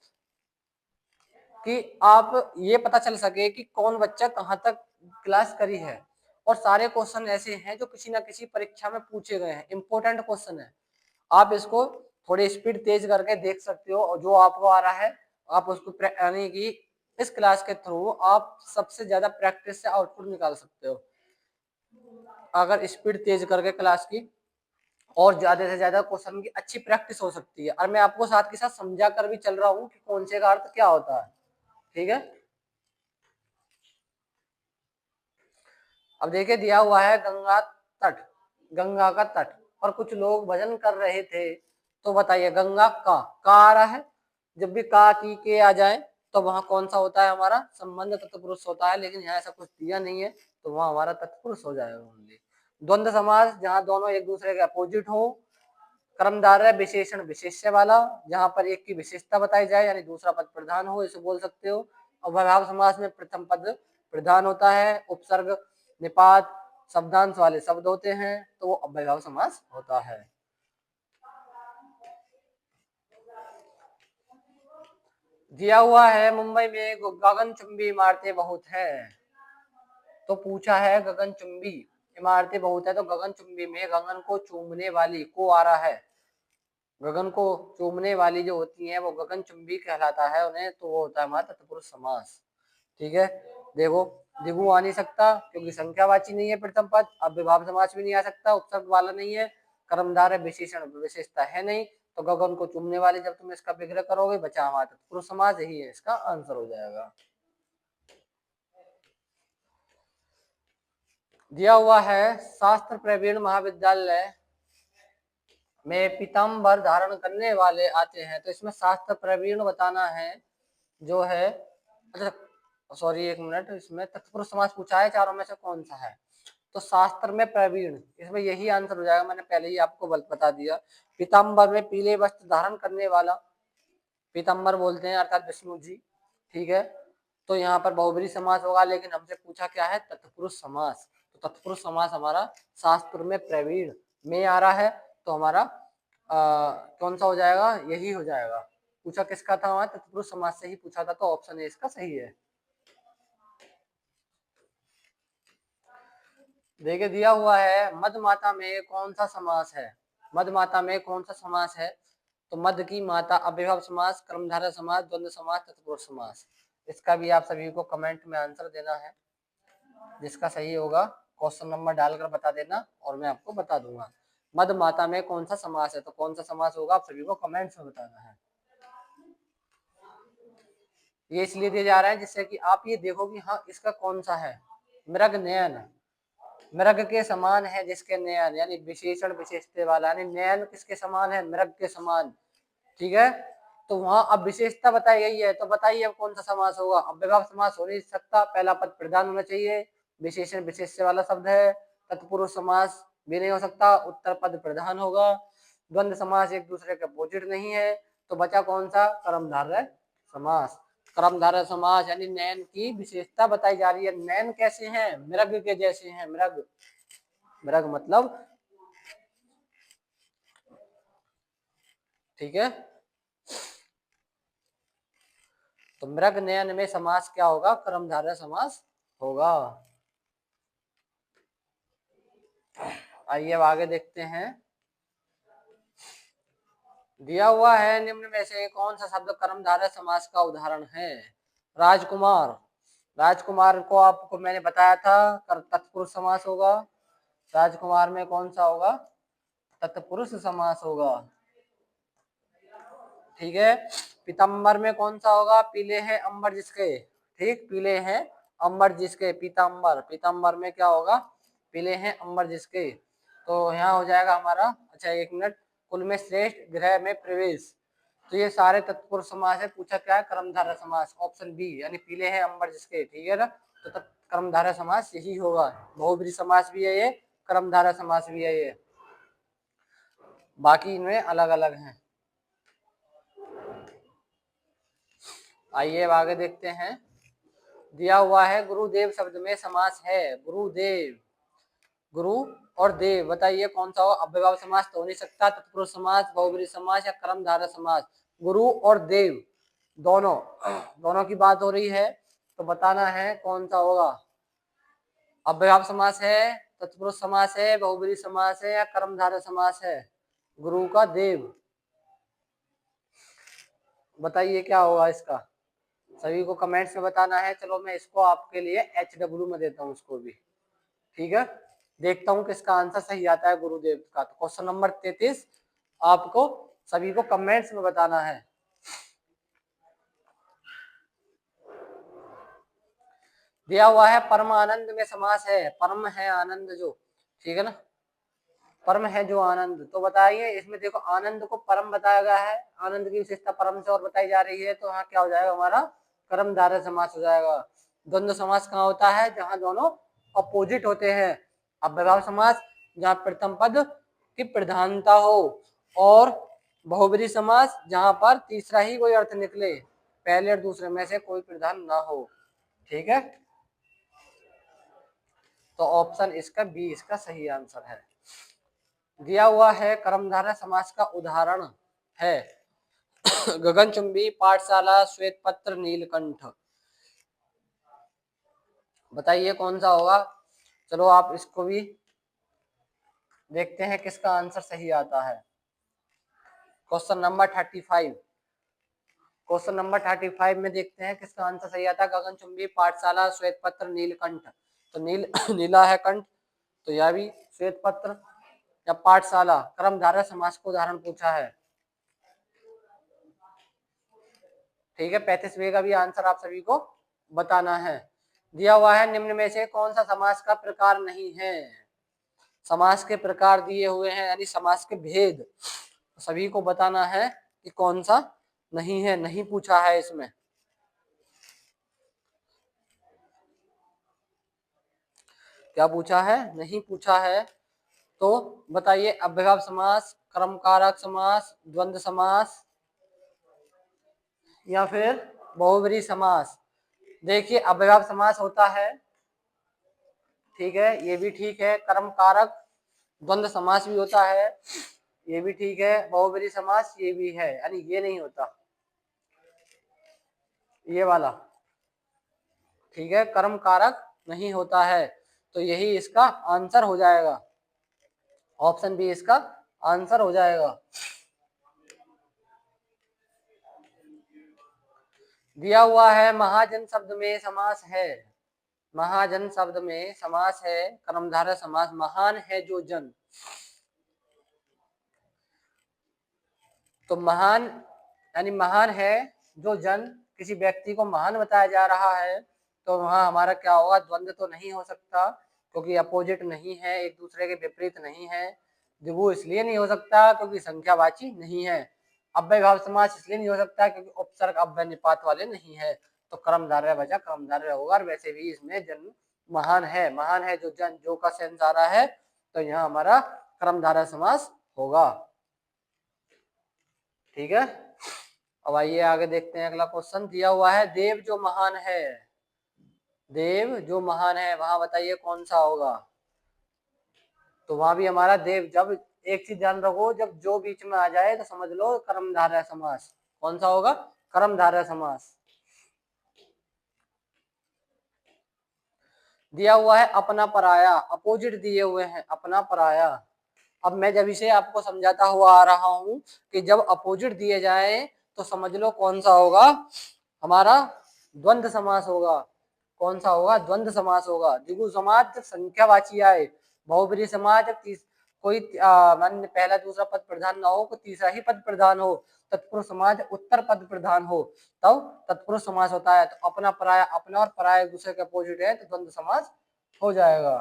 कि आप ये पता चल सके कि कौन बच्चा कहाँ तक क्लास करी है, और सारे क्वेश्चन ऐसे हैं जो किसी ना किसी परीक्षा में पूछे गए हैं, इंपॉर्टेंट क्वेश्चन है। आप इसको थोड़ी स्पीड तेज करके देख सकते हो, और जो आपको आ रहा है आप उसको यानी कि इस क्लास के थ्रू आप सबसे ज्यादा प्रैक्टिस से आउटपुट निकाल सकते हो, अगर स्पीड तेज करके क्लास की, और ज्यादा से ज्यादा क्वेश्चन की अच्छी प्रैक्टिस हो सकती है। और मैं आपको साथ के साथ समझा कर भी चल रहा हूँ कि कौन से का अर्थ क्या होता है। ठीक है, अब देखिए दिया हुआ है गंगा तट, गंगा का तट, और कुछ लोग भजन कर रहे थे, तो बताइए गंगा का आ रहा है, जब भी का की के आ जाए तो वहां कौन सा होता है, हमारा संबंध तत्पुरुष होता है, लेकिन यहाँ ऐसा कुछ दिया नहीं है तो वहां हमारा तत्पुरुष हो जाएगा ओनली। द्वंद्व समास जहां दोनों एक दूसरे के अपोजिट हो, कर्मधारय विशेषण विशेष्य वाला, जहां पर एक की विशेषता बताई जाए यानी दूसरा पद प्रधान हो, इसे बोल सकते हो। और वैभाव समास में प्रथम पद प्रधान होता है, उपसर्ग निपात शब्दांश वाले शब्द होते हैं, तो वो अव्ययभाव समास होता है। दिया हुआ है मुंबई में गगनचुंबी इमारतें बहुत है, तो पूछा है गगनचुंबी इमारतें बहुत है, तो गगनचुंबी में गगन को चूमने वाली को आ रहा है, गगन को चूमने वाली जो होती है वो गगनचुंबी कहलाता है उन्हें, तो वो होता है हमारा तत्पुरुष समास। ठीक है, देखो द्विगु आ नहीं सकता क्योंकि संख्यावाची नहीं है प्रथम पद, अव्ययभाव समास भी नहीं आ सकता, उपसर्ग वाला नहीं है, कर्मधारय विशेषण विशेषता है नहीं, तो गगन को चूमने वाली जब तुम इसका विग्रह करोगे बचा हमारा तत्पुरुष समास, यही है इसका आंसर हो जाएगा। दिया हुआ है शास्त्र प्रवीण महाविद्यालय में पीताम्बर धारण करने वाले आते हैं, तो इसमें शास्त्र प्रवीण बताना है जो है, अच्छा सॉरी एक मिनट, इसमें तत्पुरुष समास पूछा है चारों में से कौन सा है, तो शास्त्र में प्रवीण, इसमें यही आंसर हो जाएगा, मैंने पहले ही आपको बता दिया। पीताम्बर में पीले वस्त्र धारण करने वाला पीताम्बर बोलते हैं अर्थात विष्णु जी। ठीक है, तो यहाँ पर बहुब्रीहि समास होगा, लेकिन हमसे पूछा क्या है तत्पुरुष समास, तो तत्पुरुष समास हमारा शास्त्र में प्रवीण में आ रहा है, तो हमारा कौन सा हो जाएगा, यही हो जाएगा। पूछा किसका था हमारा तत्पुरुष समास से ही पूछा था, तो ऑप्शन ए इसका सही है। देखिए दिया हुआ है मधमाता में कौन सा समास है, मधमाता में कौन सा समास है, तो मध की माता, अव्ययभाव समास, कर्मधारय समास, द्वंद्व समास, तत्पुरुष समास। इसका भी आप सभी को कमेंट में आंसर देना है, जिसका सही होगा क्वेश्चन नंबर डालकर बता देना और मैं आपको बता दूंगा। मधमाता में कौन सा समास है, तो कौन सा समास होगा आप सभी को कमेंट्स में बताना है। ये इसलिए दिया जा रहा है जिससे कि आप ये देखो कि हाँ इसका कौन सा है। मृग नयन, मृग के समान है जिसके नयन, यानी विशेषण विशेषते वाला, यानी नयन किसके समान है, मृग के समान। ठीक है, तो वहां अब विशेषता बताई गई है, तो बताइए अब कौन सा समास होगा, अव्ययभाव समास हो नहीं सकता, पहला पद प्रधान होना चाहिए, विशेषण विशेष्य वाला शब्द है, तत्पुरुष समास भी नहीं हो सकता, उत्तर पद प्रधान होगा, द्वंद्व समास एक दूसरे के अपोजिट नहीं है, तो बचा कौन सा, कर्मधारय समास। कर्मधारय समास यानी नयन की विशेषता बताई जा रही है, नयन कैसे हैं, मृग के जैसे हैं, मृग, मृग मतलब, ठीक है, तो मृग नयन में समास क्या होगा, कर्मधारय समास होगा। आइए अब आगे देखते हैं। दिया हुआ है निम्न में से कौन सा शब्द कर्मधारय समास का उदाहरण है, राजकुमार, राजकुमार को आपको मैंने बताया था तत्पुरुष समास होगा, राजकुमार में कौन सा होगा, तत्पुरुष समास होगा। ठीक है, पीताम्बर में कौन सा होगा, पीले हैं अंबर जिसके, ठीक, पीले हैं अंबर जिसके, पीताम्बर, पीताम्बर में क्या होगा, पीले हैं अंबर जिसके, तो यहाँ हो जाएगा हमारा, अच्छा एक मिनट, कुल में श्रेष्ठ, गृह में प्रवेश, तो ये सारे तत्पुरुष समास है, पूछा क्या है कर्मधारय समास, ऑप्शन बी, यानी पीले हैं अंबर जिसके, ठीक है ना, तो कर्मधारय समास यही होगा, बहुब्रीहि समास भी है ये, कर्मधारय समास भी है ये, बाकी इनमें अलग अलग हैं। आइए अब आगे देखते हैं। दिया हुआ है गुरुदेव शब्द में समास है, गुरुदेव, गुरु और देव, बताइए कौन सा हो, अव्ययभाव समास तो हो नहीं सकता, तत्पुरुष समास, बहुब्रीहि समास या कर्मधारय समास, गुरु और देव दोनों, दोनों की बात हो रही है, तो बताना है कौन सा होगा, अव्ययभाव समास है, तत्पुरुष समास है, बहुब्रीहि समास है या कर्मधारय समास है, गुरु का देव, बताइए क्या होगा इसका, सभी को कमेंट्स में बताना है। चलो मैं इसको आपके लिए HW में देता हूँ उसको भी, ठीक है, देखता हूँ किसका आंसर सही आता है गुरुदेव का, तो क्वेश्चन नंबर 33 आपको सभी को कमेंट्स में बताना है। दिया हुआ है परम आनंद में समास है, परम है आनंद जो, ठीक है ना, परम है जो आनंद, तो बताइए इसमें देखो आनंद को परम बताया गया है, आनंद की विशेषता परम से और बताई जा रही है, तो यहाँ क्या हो जाएगा हमारा कर्मधारय समास हो जाएगा। द्वंद्व समास कहाँ होता है, जहाँ दोनों अपोजिट होते हैं, अव्ययभाव समास जहाँ प्रथम पद की प्रधानता हो, और बहुब्रीहि समास जहाँ पर तीसरा ही कोई अर्थ निकले, पहले और दूसरे में से कोई प्रधान ना हो। ठीक है, तो ऑप्शन इसका बी इसका सही आंसर है। दिया हुआ है कर्मधारय समास का उदाहरण है गगनचुंबी, पाठशाला, श्वेत पत्र, नीलकंठ, बताइए कौन सा होगा। चलो आप इसको भी देखते हैं किसका आंसर सही आता है। Question number 35। क्वेश्चन नंबर 35 में देखते हैं किसका आंसर सही आता है। गगनचुंबी पाठशाला श्वेत पत्र नीलकंठ, तो नीला है कंठ, तो यह भी श्वेत पत्र या पाठशाला। कर्मधारय समास को उदाहरण पूछा है। ठीक है, 35वें का भी आंसर आप सभी को बताना है। दिया हुआ है निम्न में से कौन सा समास का प्रकार नहीं है। समास के प्रकार दिए हुए हैं, यानी समास के भेद सभी को बताना है कि कौन सा नहीं है, नहीं पूछा है इसमें। क्या पूछा है, नहीं पूछा है। तो बताइए, अव्ययभाव समास, कर्मकारक समास, द्वंद्व समास या फिर बहुब्रीहि समास। देखिए, अव्ययभाव समास होता है, ठीक है, ये भी ठीक है। कर्मकारक द्वंद्व समास भी होता है, ये भी ठीक है। बहुब्रीहि समास ये भी है, यानी ये नहीं होता, ये वाला, ठीक है, कर्म कारक नहीं होता है। तो यही इसका आंसर हो जाएगा, ऑप्शन बी इसका आंसर हो जाएगा। दिया हुआ है महाजन शब्द में समास है। महाजन शब्द में समास है, कर्मधारय समास। महान है जो जन, तो महान यानी महान है जो जन, किसी व्यक्ति को महान बताया जा रहा है, तो वहां हमारा क्या होगा, द्वंद्व तो नहीं हो सकता, क्योंकि अपोजिट नहीं है, एक दूसरे के विपरीत नहीं है। द्विगु इसलिए नहीं हो सकता क्योंकि संख्यावाची नहीं है। अव्ययभाव समास इसलिए नहीं हो सकता क्योंकि उपसर्ग अव्यय निपात वाले नहीं है। तो कर्मधारय बचा कर्मधारय होगा। और वैसे भी इसमें जन महान है जो जन, जो का सेंस आ रहा है, तो यहाँ हमारा कर्मधारय समास होगा। ठीक है, अब आइए आगे देखते हैं। अगला क्वेश्चन दिया हुआ है देव जो महान है। देव जो महान है, वहां बताइए कौन सा होगा। तो वहां भी हमारा देव, जब एक चीज ध्यान रखो, जब जो बीच में आ जाए तो समझ लो कर्मधारय समास। कौन सा होगा, कर्मधारय समास। दिया हुआ है अपना पराया, अपोजिट दिए हुए हैं, अपना पराया। अब मैं जब इसे आपको समझाता हुआ आ रहा हूं कि जब अपोजिट दिए जाए तो समझ लो कौन सा होगा, हमारा द्वंद्व समास होगा। कौन सा होगा, द्वंद्व समास होगा। द्विगु समास जब संख्यावाची आए, बहुब्रीहि समास जब कोई मान पहला दूसरा पद प्रधान ना हो, कोई तीसरा ही पद प्रधान हो, तत्पुरुष समास उत्तर पद प्रधान हो, तब तत्पुरुष समास होता है। तो अपना पराया, अपना और पराया एक दूसरे के अपोजिट है, तो द्वंद्व समास हो जाएगा।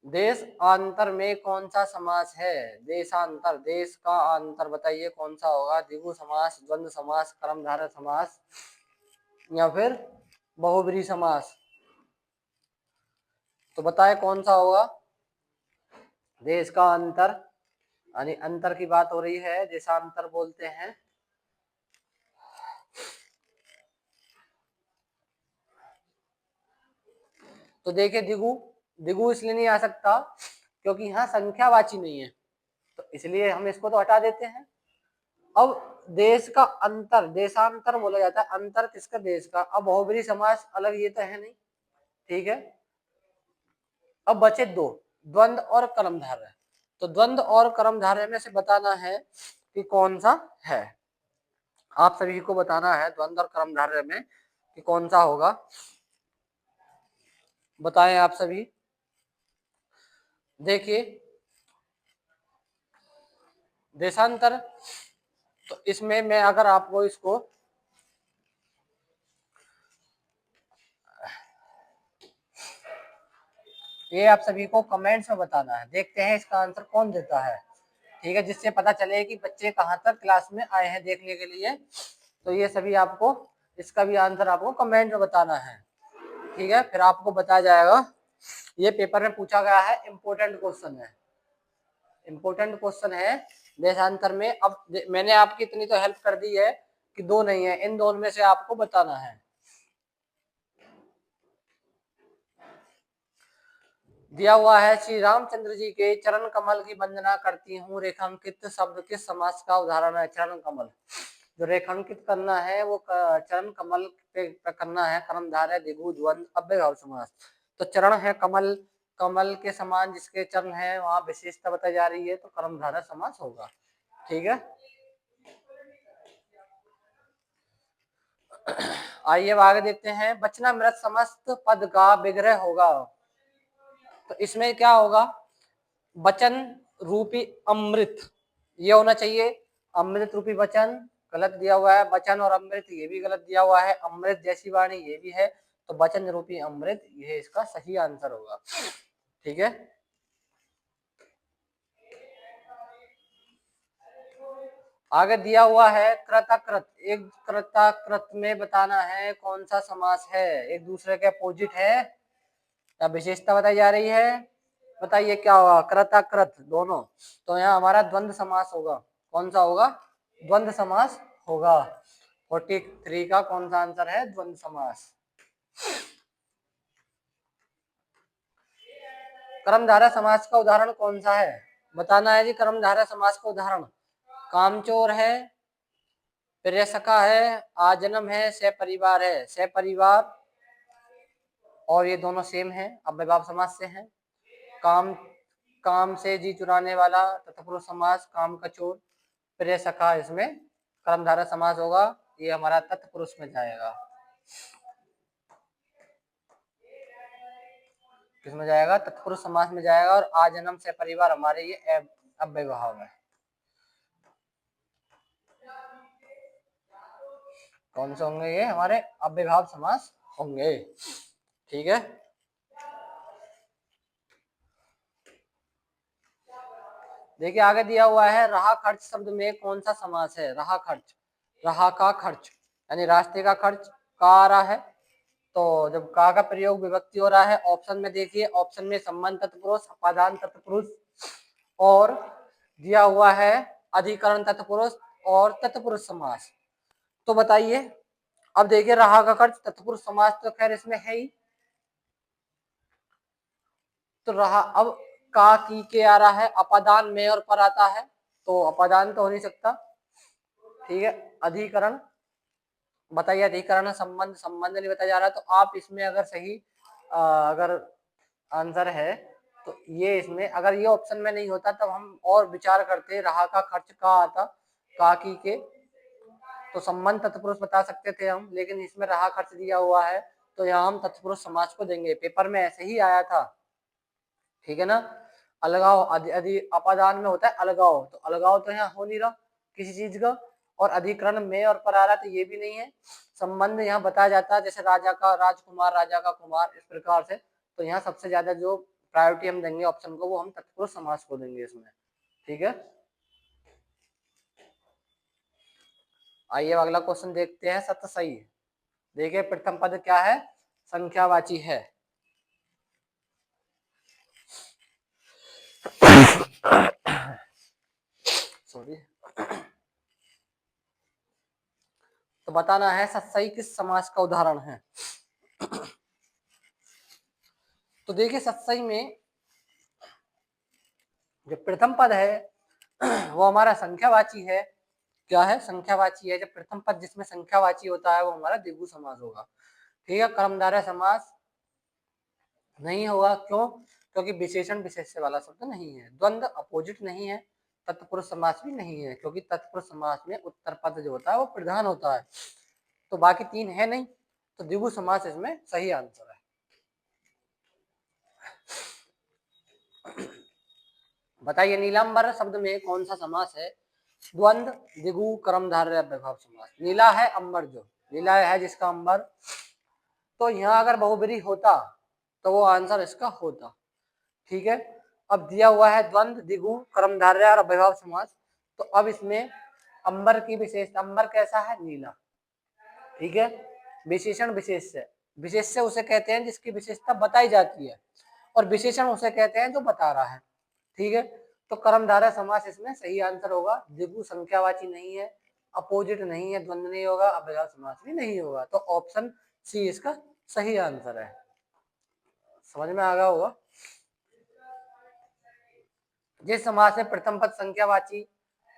देशांतर में कौन सा समास है। देशांतर, देश का अंतर बताइए कौन सा होगा। द्विगु समास, द्वंद्व समास, कर्मधारय समास या फिर बहुब्रीहि समास। तो बताए कौन सा होगा। देश का अंतर, यानी अंतर की बात हो रही है, देशांतर बोलते हैं। तो देखिए, द्विगु, द्विगु इसलिए नहीं आ सकता क्योंकि यहाँ संख्यावाची नहीं है, तो इसलिए हम इसको तो हटा देते हैं। अब देश का अंतर, देशांतर बोला जाता है, अंतर किसका, देश का। अब बहुब्रीहि समास अलग, ये तो है नहीं, ठीक है। अब बचे दो, द्वंद्व और कर्मधारय। तो द्वंद्व और कर्मधारय में से बताना है कि कौन सा है। आप सभी को बताना है द्वंद्व और कर्मधारय में कि कौन सा होगा। बताएं आप सभी। देखिए, देशांतर, तो इसमें मैं अगर आपको इसको ये आप सभी को कमेंट्स में बताना है। देखते हैं इसका आंसर कौन देता है, ठीक है, जिससे पता चले कि बच्चे कहाँ तक क्लास में आए हैं देखने के लिए। तो ये सभी आपको, इसका भी आंसर आपको कमेंट में बताना है, ठीक है, फिर आपको बताया जाएगा। ये पेपर में पूछा गया है, इंपोर्टेंट क्वेश्चन है, इंपोर्टेंट क्वेश्चन है देशांतर में। अब मैंने आपकी इतनी तो हेल्प कर दी है कि दो नहीं है, इन दोनों में से आपको बताना है। दिया हुआ है श्री रामचंद्र जी के चरण कमल की वंदना करती हूँ, रेखांकित शब्द किस समास का उदाहरण है। चरण कमल, जो रेखांकित करना है वो चरण कमल पे करना है। कर्मधारय, द्विगु, द्वंद्व, अव्ययभाव समास। तो चरण है कमल, कमल के समान जिसके चरण है वहां विशेषता बताई जा रही है, तो कर्मधारय समास होगा। ठीक है, आइए अब आगे देखते हैं। वचनामृत समस्त पद का विग्रह होगा, तो इसमें क्या होगा, वचन रूपी अमृत ये होना चाहिए। अमृत रूपी वचन गलत दिया हुआ है, वचन और अमृत ये भी गलत दिया हुआ है, अमृत जैसी वाणी ये भी है, तो वचन रूपी अमृत ये इसका सही आंसर होगा। ठीक है, आगे दिया हुआ है कृताकृत। एक कृताकृत में बताना है कौन सा समास है, एक दूसरे के अपोजिट है या विशेषता बताई जा रही है, बताइए क्या होगा। कृताकृत दोनों, तो यहाँ हमारा द्वंद्व समास होगा। कौन सा होगा, द्वंद्व समास होगा। 43 का कौन सा आंसर है, द्वंद्व समास। कर्मधारय समास का उदाहरण कौन सा है, बताना है जी। कर्मधारय समास का उदाहरण कामचोर है, प्रेषका है, आजन्म है, सपरिवार है। सपरिवार और ये दोनों सेम है, अव्ययभाव समास से हैं। काम से जी चुराने वाला तत्पुरुष समास काम का चोर, प्रेषका इसमें कर्मधारय समास होगा, ये हमारा तत्पुरुष में जाएगा। किसमें जाएगा, तत्पुरुष समास में जाएगा। और आजन्म से परिवार हमारे ये अव्ययभाव है। कौन से होंगे, ये हमारे अव्ययभाव समास होंगे। ठीक है, देखिए आगे दिया हुआ है रहा खर्च शब्द में कौन सा समास है। रहा खर्च, रहा का खर्च यानी रास्ते का खर्च का आ रहा है, तो जब का प्रयोग विभक्ति हो रहा है, ऑप्शन में देखिए, ऑप्शन में संबंध तत्पुरुष, अपादान तत्पुरुष और दिया हुआ है अधिकरण तत्पुरुष और तत्पुरुष समास। तो बताइए, अब देखिए रहा का खर्च तत्पुरुष समास तो खैर इसमें है ही, तो रहा अब का की के आ रहा है, अपादान में और पर आता है, तो अपादान तो हो नहीं सकता। ठीक है, अधिकरण बताइए, अधिकरण संबंध, संबंध नहीं बताया जा रहा, तो आप इसमें अगर सही अगर आंसर है तो ये इसमें, अगर ये ऑप्शन में नहीं होता तब हम और विचार करते, रहा का खर्च का आता का की के, तो संबंध तत्पुरुष बता सकते थे हम, लेकिन इसमें रहा खर्च दिया हुआ है, तो यहाँ हम तत्पुरुष समास को देंगे। पेपर में ऐसे ही आया था। ठीक है ना, अलगाव अपादान में होता है अलगाव, तो अलगाव तो यहाँ हो नहीं रहा किसी चीज का, और अधिकरण में और पर आ रहा, तो ये भी नहीं है। संबंध यहाँ बताया जाता है, जैसे राजा का राजकुमार, राजा का कुमार, इस प्रकार से, तो यहाँ सबसे ज्यादा जो प्रायोरिटी हम देंगे ऑप्शन को, वो हम तत्पुरुष समास को देंगे इसमें। ठीक है, आइए अगला क्वेश्चन देखते हैं। सत्य सही, देखिए प्रथम पद क्या है, संख्यावाची है। सॉरी, तो बताना है सत्सई किस समास का उदाहरण है। तो देखिए सत्सई में जो प्रथम पद है वो हमारा संख्यावाची है। क्या है, संख्यावाची है। जब प्रथम पद जिसमें संख्यावाची होता है वो हमारा द्विगु समास होगा। ठीक है, कर्मधारय समास नहीं होगा, क्यों, क्योंकि विशेषण विशेष्य वाला शब्द नहीं है, द्वंद्व अपोजिट नहीं है, तत्पुरुष समास भी नहीं है, क्योंकि तत्पुरुष समास में उत्तर पद जो होता है वो प्रधान होता है, तो बाकी तीन है नहीं, तो द्विगु समास इसमें सही आंसर है। बताइए नीलांबर शब्द में कौन सा समास है, द्वंद्व, द्विगु, कर्मधारय, अव्ययभाव समास। नीला है अंबर, जो नीला है जिसका अंबर, तो यहाँ अगर बहुब्री होता तो वो आंसर इसका होता। ठीक है, अब दिया हुआ है द्वंद्व, द्विगु, कर्मधारय और अव्ययभाव समास, तो अब इसमें अंबर की विशेषता, अंबर कैसा है, नीला। ठीक है, विशेषण विशेष्य, विशेष्य उसे कहते हैं जिसकी विशेषता बताई जाती है, और विशेषण उसे कहते हैं जो बता रहा है। ठीक है, तो कर्मधारय समास इसमें सही आंसर होगा। द्विगु संख्यावाची नहीं है, अपोजिट नहीं है, द्वंद्व नहीं होगा, अव्ययभाव समास भी नहीं होगा, तो ऑप्शन सी इसका सही आंसर है। समझ में आ गया होगा। जिस समास में प्रथम पद संख्यावाची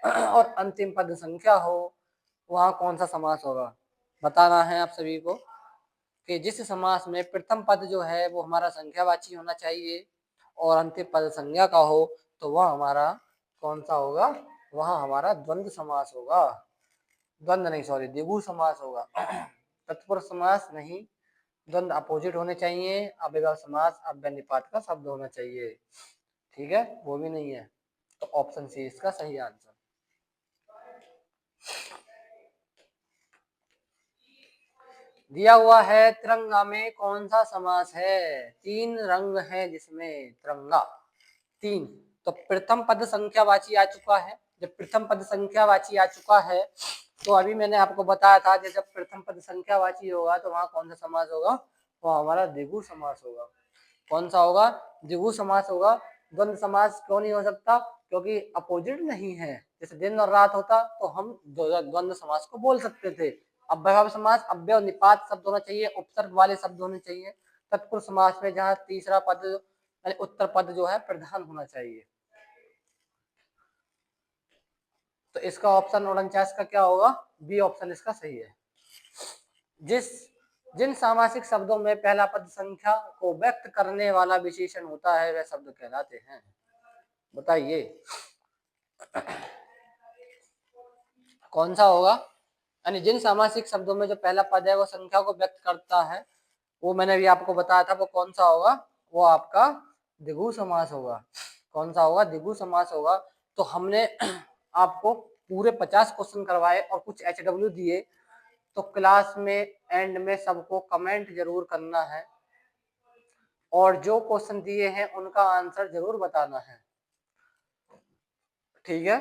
और अंतिम पद संख्या हो वहां कौन सा समास होगा, बताना है आप सभी को कि जिस समास में प्रथम पद जो है वो हमारा संख्यावाची होना चाहिए और अंतिम पद संज्ञा का हो तो वह हमारा कौन सा होगा, वह हमारा द्वंद्व समास होगा। द्वंद्व नहीं, सॉरी, द्विगु समास होगा। तत्पुरुष समास नहीं, द्वंद्व अपोजिट होने चाहिए, अव्ययभाव समास अव्यय निपात का शब्द होना चाहिए। ठीक है, वो भी नहीं है, तो ऑप्शन सी इसका सही आंसर। दिया हुआ है तिरंगा में कौन सा समास है, 3 रंग है जिसमें तिरंगा 3, तो प्रथम पद संख्यावाची आ चुका है। जब प्रथम पद संख्यावाची आ चुका है तो अभी मैंने आपको बताया था कि जब प्रथम पद संख्यावाची होगा तो वहां कौन सा समास होगा, वो हमारा द्विगु समास होगा। कौन सा होगा, द्विगु समास होगा। द्वंद्व समास क्यों नहीं हो सकता, क्योंकि अपोजिट नहीं है। जैसे दिन और रात होता तो हम द्वंद्व समास को बोल सकते थे। अव्ययभाव समास अव्यय और निपात शब्द होना चाहिए, उपसर्ग वाले शब्द होने चाहिए। तत्पुरुष समास में जहाँ तीसरा पद यानी उत्तर पद जो है प्रधान होना चाहिए। तो इसका ऑप्शन 49 का क्या होगा, बी ऑप्शन इसका सही है। जिन सामासिक शब्दों में पहला पद संख्या को व्यक्त करने वाला विशेषण होता है वह शब्द कहलाते हैं। बताइए कौन सा होगा, यानी जिन सामासिक शब्दों में जो पहला पद है वो संख्या को व्यक्त करता है, वो मैंने भी आपको बताया था, वो कौन सा होगा, वो आपका द्विगु समास होगा। कौन सा होगा, द्विगु समास होगा। तो हमने आपको पूरे 50 क्वेश्चन करवाए और कुछ HW दिए, तो क्लास में एंड में सबको कमेंट जरूर करना है और जो क्वेश्चन दिए हैं उनका आंसर जरूर बताना है। ठीक है,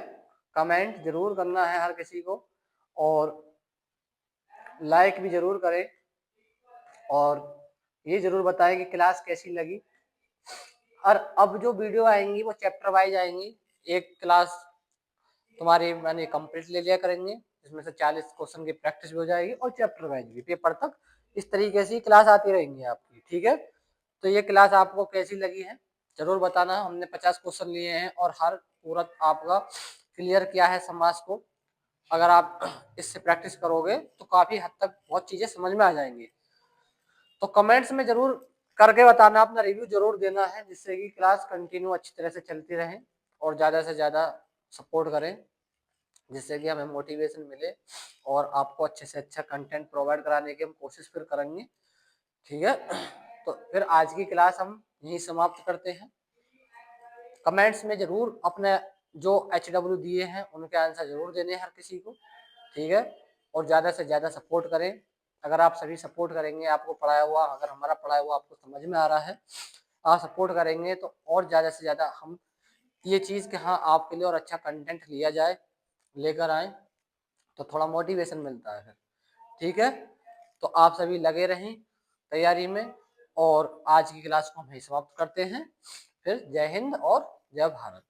कमेंट जरूर करना है हर किसी को, और लाइक भी जरूर करें, और ये जरूर बताएं कि क्लास कैसी लगी। और अब जो वीडियो आएंगी वो चैप्टर वाइज आएंगी। एक क्लास तुम्हारी मैंने कंप्लीट ले लिया करेंगे, जिसमें से 40 क्वेश्चन की प्रैक्टिस भी हो जाएगी और चैप्टर वाइज भी पेपर तक इस तरीके से क्लास आती रहेंगी आपकी। ठीक है, तो ये क्लास आपको कैसी लगी है जरूर बताना। हमने 50 क्वेश्चन लिए हैं और हर पूरा आपका क्लियर किया है समास को। अगर आप इससे प्रैक्टिस करोगे तो काफी हद तक बहुत चीजें समझ में आ जाएंगी। तो कमेंट्स में जरूर करके बताना, अपना रिव्यू जरूर देना है, जिससे कि क्लास कंटिन्यू अच्छी तरह से चलती रहे और ज़्यादा से ज़्यादा सपोर्ट करें, जिससे कि हमें मोटिवेशन मिले और आपको अच्छे से अच्छा कंटेंट प्रोवाइड कराने की हम कोशिश फिर करेंगे। ठीक है, तो फिर आज की क्लास हम यहीं समाप्त करते हैं। कमेंट्स में जरूर अपने जो HW दिए हैं उनके आंसर जरूर देने हैं हर किसी को। ठीक है, और ज़्यादा से ज़्यादा सपोर्ट करें। अगर आप सभी सपोर्ट करेंगे, आपको पढ़ाया हुआ, अगर हमारा पढ़ाया हुआ आपको समझ में आ रहा है, आप सपोर्ट करेंगे तो और ज़्यादा से ज़्यादा हम ये चीज़ कि हाँ आपके लिए और अच्छा कंटेंट लिया जाए, लेकर आए, तो थोड़ा मोटिवेशन मिलता है। ठीक है, तो आप सभी लगे रहें तैयारी में, और आज की क्लास को हम यहीं समाप्त करते हैं। फिर जय हिंद और जय भारत।